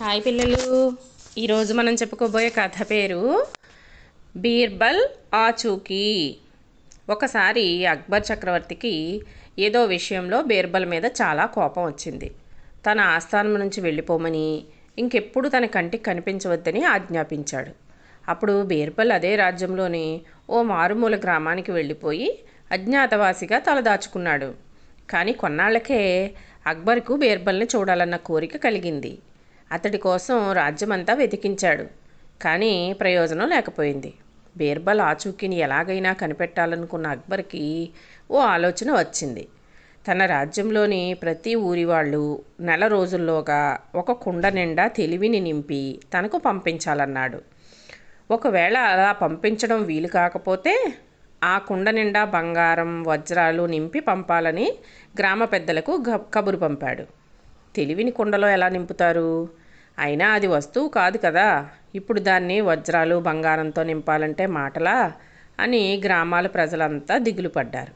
Hi పిల్లలు, ఈరోజు మనం చెప్పుకోబోయే కథ పేరు బీర్బల్ ఆచూకీ. ఒకసారి అక్బర్ చక్రవర్తికి ఏదో విషయంలో బీర్బల్ మీద చాలా కోపం వచ్చింది. తన ఆస్థానం నుంచి వెళ్ళిపోమని, ఇంకెప్పుడు తన కంటికి కనిపించవద్దని ఆజ్ఞాపించాడు. అప్పుడు బీర్బల్ అదే రాజ్యంలోని ఓ మారుమూల గ్రామానికి వెళ్ళిపోయి అజ్ఞాతవాసిగా తలదాచుకున్నాడు. కానీ కొన్నాళ్లకే అక్బర్కు బీర్బల్ని చూడాలన్న కోరిక కలిగింది. అతడి కోసం రాజ్యమంతా వెతికించాడు. కానీ ప్రయోజనం లేకపోయింది. బీర్బల్ ఆచూకీని ఎలాగైనా కనిపెట్టాలనుకున్న అక్బర్కి ఓ ఆలోచన వచ్చింది. తన రాజ్యంలోని ప్రతి ఊరి వాళ్ళు నెల రోజుల్లోగా ఒక కుండ నిండా తెలివిని నింపి తనకు పంపించాలన్నాడు. ఒకవేళ అలా పంపించడం వీలు కాకపోతే ఆ కుండ నిండా బంగారం, వజ్రాలు నింపి పంపాలని గ్రామ పెద్దలకు కబురు పంపాడు. తెలివిని కుండలో ఎలా నింపుతారు? అయినా అది వస్తువు కాదు కదా, ఇప్పుడు దాన్ని వజ్రాలు, బంగారంతో నింపాలంటే మాటలా అని గ్రామాల ప్రజలంతా దిగులు పడ్డారు.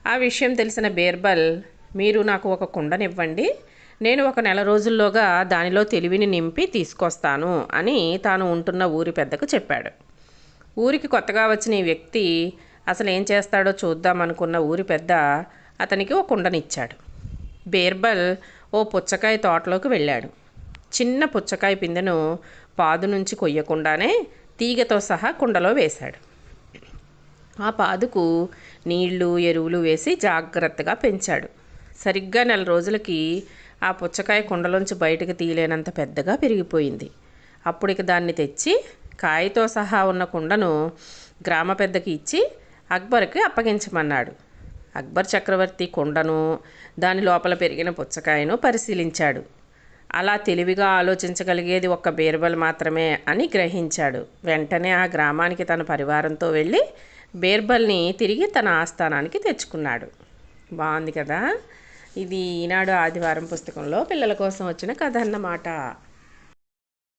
ఆ విషయం తెలిసిన బీర్బల్, మీరు నాకు ఒక కుండనివ్వండి, నేను ఒక నెల రోజుల్లోగా దానిలో తెలివిని నింపి తీసుకొస్తాను అని తాను ఉంటున్న ఊరి పెద్దకు చెప్పాడు. ఊరికి కొత్తగా వచ్చిన ఈ వ్యక్తి అసలు ఏం చేస్తాడో చూద్దామనుకున్న ఊరి పెద్ద అతనికి ఓ కుండనిచ్చాడు. బీర్బల్ ఓ పుచ్చకాయ తోటలోకి వెళ్ళాడు. చిన్న పుచ్చకాయ పిందెను పాదు నుంచి కొయ్యకుండానే తీగతో సహా కుండలో వేశాడు. ఆ పాదుకు నీళ్లు, ఎరువులు వేసి జాగ్రత్తగా పెంచాడు. సరిగ్గా నెల రోజులకి ఆ పుచ్చకాయ కుండలోంచి బయటకు తీయలేనంత పెద్దగా పెరిగిపోయింది. అప్పుడు దాన్ని తెచ్చి కాయతో సహా ఉన్న కుండను గ్రామ పెద్దకి ఇచ్చి అక్బర్కి అప్పగించమన్నాడు. అక్బర్ చక్రవర్తి కుండను, దాని లోపల పెరిగిన పుచ్చకాయను పరిశీలించాడు. అలా తెలివిగా ఆలోచించగలిగేది ఒక్క బీర్బల్ మాత్రమే అని గ్రహించాడు. వెంటనే ఆ గ్రామానికి తన పరివారంతో వెళ్ళి బీర్బల్ని తిరిగి తన ఆస్థానానికి తెచ్చుకున్నాడు. బాగుంది కదా. ఇది ఈనాడు ఆదివారం పుస్తకంలో పిల్లల కోసం వచ్చిన కథ అన్నమాట.